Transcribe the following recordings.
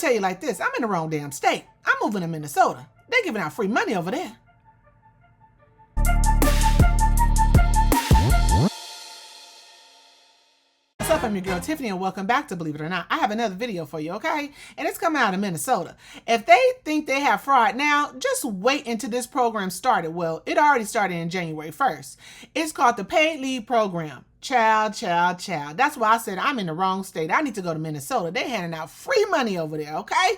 tell you like this. I'm in the wrong damn state. I'm moving to Minnesota. They're giving out free money over there. What's up? I'm your girl Tiffany and welcome back to Believe It or Not. I have another video for you, okay? And it's coming out of Minnesota. If they think they have fraud now, just wait until this program started. Well, it already started in January 1st. It's called the Paid Leave Program. Child. That's why I said I'm in the wrong state. I need to go to Minnesota. They're handing out free money over there, okay?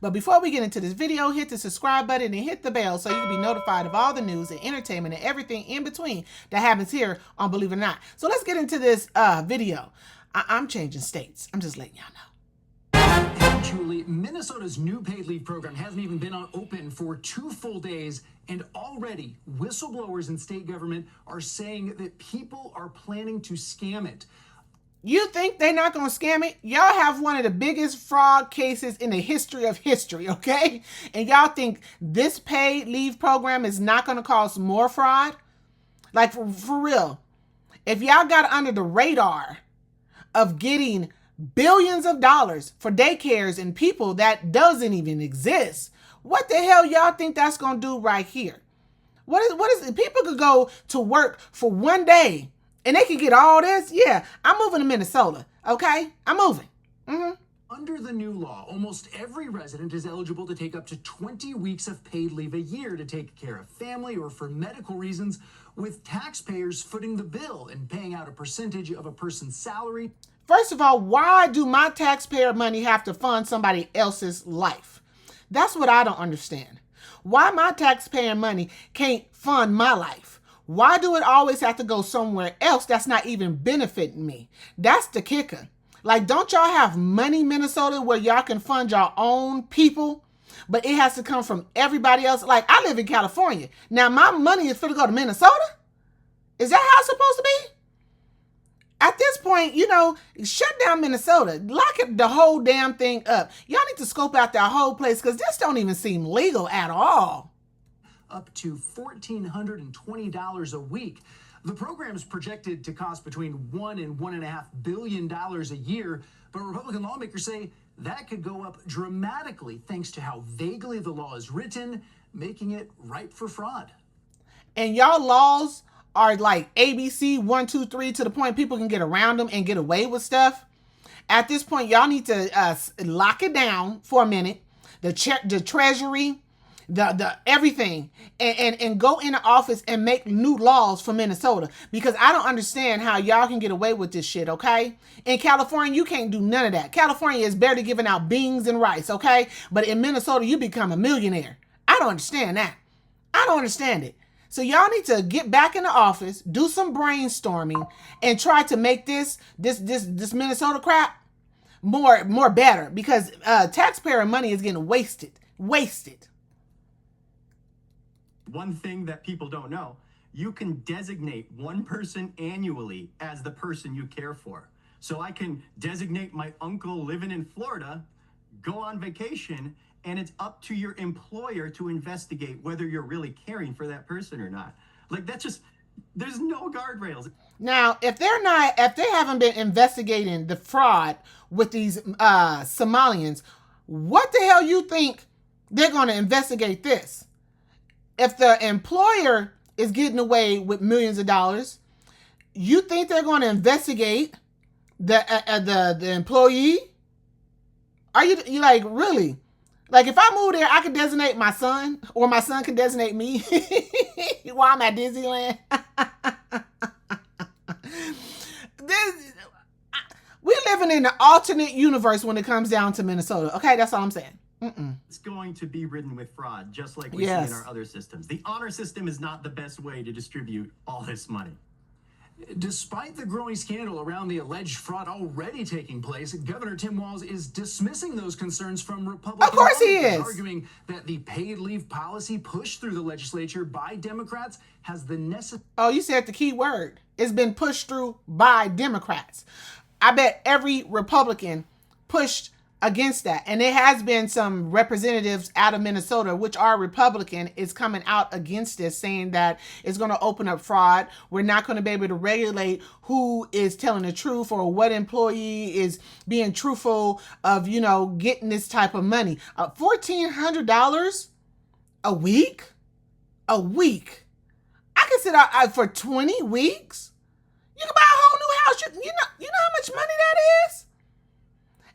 But before we get into this video, hit the subscribe button and hit the bell so you can be notified of all the news and entertainment and everything in between that happens here on Believe It or Not. So let's get into this video. I'm changing states. I'm just letting y'all know. Julie, Minnesota's new paid leave program hasn't even been open for 2 full days, and already whistleblowers in state government are saying that people are planning to scam it. You think they're not going to scam it? Y'all have one of the biggest fraud cases in the history of history, okay? And y'all think this paid leave program is not going to cause more fraud? Like, for real. If y'all got under the radar of getting billions of dollars for daycares and people that doesn't even exist, what the hell y'all think that's going to do right here? What is it? People could go to work for 1 day and they can get all this? Yeah, I'm moving to Minnesota, okay? I'm moving. Under the new law, almost every resident is eligible to take up to 20 weeks of paid leave a year to take care of family or for medical reasons, with taxpayers footing the bill and paying out a percentage of a person's salary. First of all, why do my taxpayer money have to fund somebody else's life? That's what I don't understand. Why my taxpayer money can't fund my life? Why do it always have to go somewhere else that's not even benefiting me? That's the kicker. Like, don't y'all have money, Minnesota, where y'all can fund your own people, but it has to come from everybody else? Like, I live in California. Now, my money is for to go to Minnesota? Is that how it's supposed to be? At this point, you know, shut down Minnesota. Lock it, the whole damn thing up. Y'all need to scope out that whole place because this don't even seem legal at all. Up to $1,420 a week. The program is projected to cost between $1 and $1.5 billion a year, but Republican lawmakers say that could go up dramatically thanks to how vaguely the law is written, making it ripe for fraud. And y'all laws are like ABC 1, 2, 3 to the point people can get around them and get away with stuff. At this point, y'all need to lock it down for a minute. The Treasury, the everything, and go into office and make new laws for Minnesota, because I don't understand how y'all can get away with this shit, okay? In California, you can't do none of that. California is barely giving out beans and rice, okay? But in Minnesota, you become a millionaire. I don't understand that. I don't understand it. So y'all need to get back in the office, do some brainstorming, and try to make this Minnesota crap more better, because taxpayer money is getting wasted. One thing that people don't know, you can designate one person annually as the person you care for. So I can designate my uncle living in Florida, go on vacation, and it's up to your employer to investigate whether you're really caring for that person or not. Like, that's just, there's no guardrails. Now, if they haven't been investigating the fraud with these Somalians, what the hell you think they're going to investigate this? If the employer is getting away with millions of dollars, you think they're going to investigate the employee? Are you like, really? Like, if I move there, I could designate my son, or my son can designate me while I'm at Disneyland. We're living in an alternate universe when it comes down to Minnesota. Okay, that's all I'm saying. It's going to be ridden with fraud, just like we see in our other systems. The honor system is not the best way to distribute all this money. Despite the growing scandal around the alleged fraud already taking place, Governor Tim Walz is dismissing those concerns from Republicans. Of course he is. Arguing that the paid leave policy pushed through the legislature by Democrats has the necessary... Oh, you said the key word. It's been pushed through by Democrats. I bet every Republican pushed against that. And there has been some representatives out of Minnesota, which are Republican, is coming out against this, saying that it's going to open up fraud. We're not going to be able to regulate who is telling the truth or what employee is being truthful of, you know, getting this type of money. $1,400 a week? A week. I can sit out for 20 weeks. You can buy a whole new house. You know how much money that is?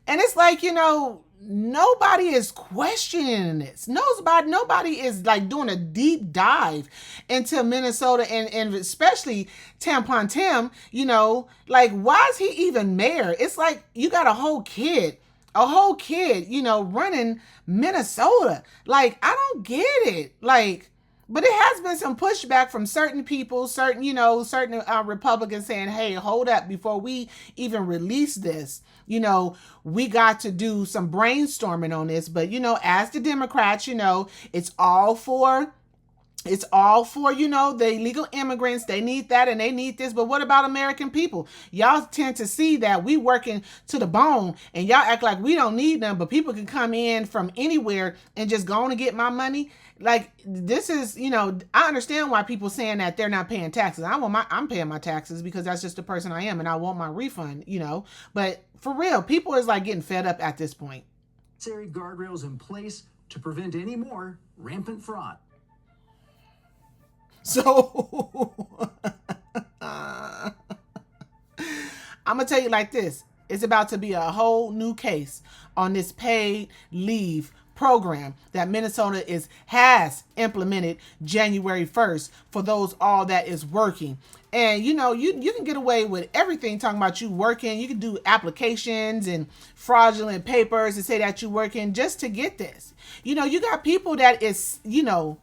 And it's like, you know, nobody is questioning this. Nobody is like doing a deep dive into Minnesota and especially Tampon Tim, you know, like, why is he even mayor? It's like you got a whole kid, you know, running Minnesota. Like, I don't get it. Like, but it has been some pushback from certain people, certain Republicans saying, hey, hold up, before we even release this, you know, we got to do some brainstorming on this. But, you know, as the Democrats, you know, it's all for, you know, the illegal immigrants. They need that and they need this. But what about American people? Y'all tend to see that we working to the bone and y'all act like we don't need them, but people can come in from anywhere and just go on and get my money. Like, this is, you know, I understand why people saying that they're not paying taxes. I'm paying my taxes because that's just the person I am and I want my refund, you know. But for real, people is like getting fed up at this point. Necessary guardrails in place to prevent any more rampant fraud. So I'm gonna tell you like this. It's about to be a whole new case on this paid leave program that Minnesota has implemented January 1st for those all that is working. And you know, you can get away with everything talking about you working. You can do applications and fraudulent papers and say that you working just to get this. You know, you got people that is, you know,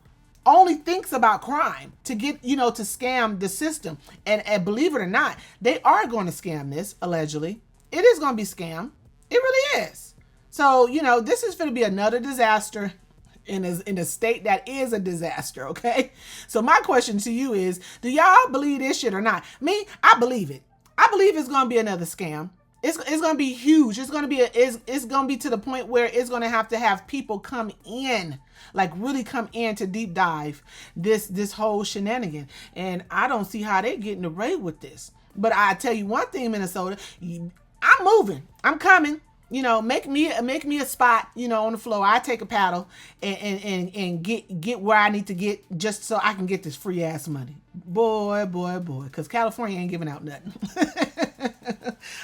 only thinks about crime to get, you know, to scam the system. And believe it or not, they are going to scam this, allegedly. It is going to be scam. It really is. So, you know, this is going to be another disaster in a state that is a disaster, okay? So my question to you is, do y'all believe this shit or not? Me, I believe it. I believe it's going to be another scam. It's going to be huge. It's going to be it's going to be to the point where it's going to have people come in, like really come in to deep dive this whole shenanigan. And I don't see how they're getting away with this. But I tell you one thing, Minnesota, I'm moving. I'm coming. You know, make me a spot, you know, on the floor. I take a paddle and get where I need to get just so I can get this free ass money. Boy, because California ain't giving out nothing.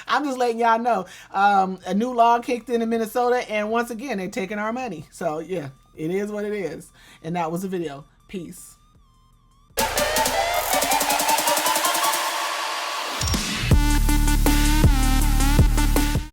I'm just letting y'all know. A new law kicked in Minnesota, and once again, they're taking our money. So yeah, it is what it is. And that was the video. Peace.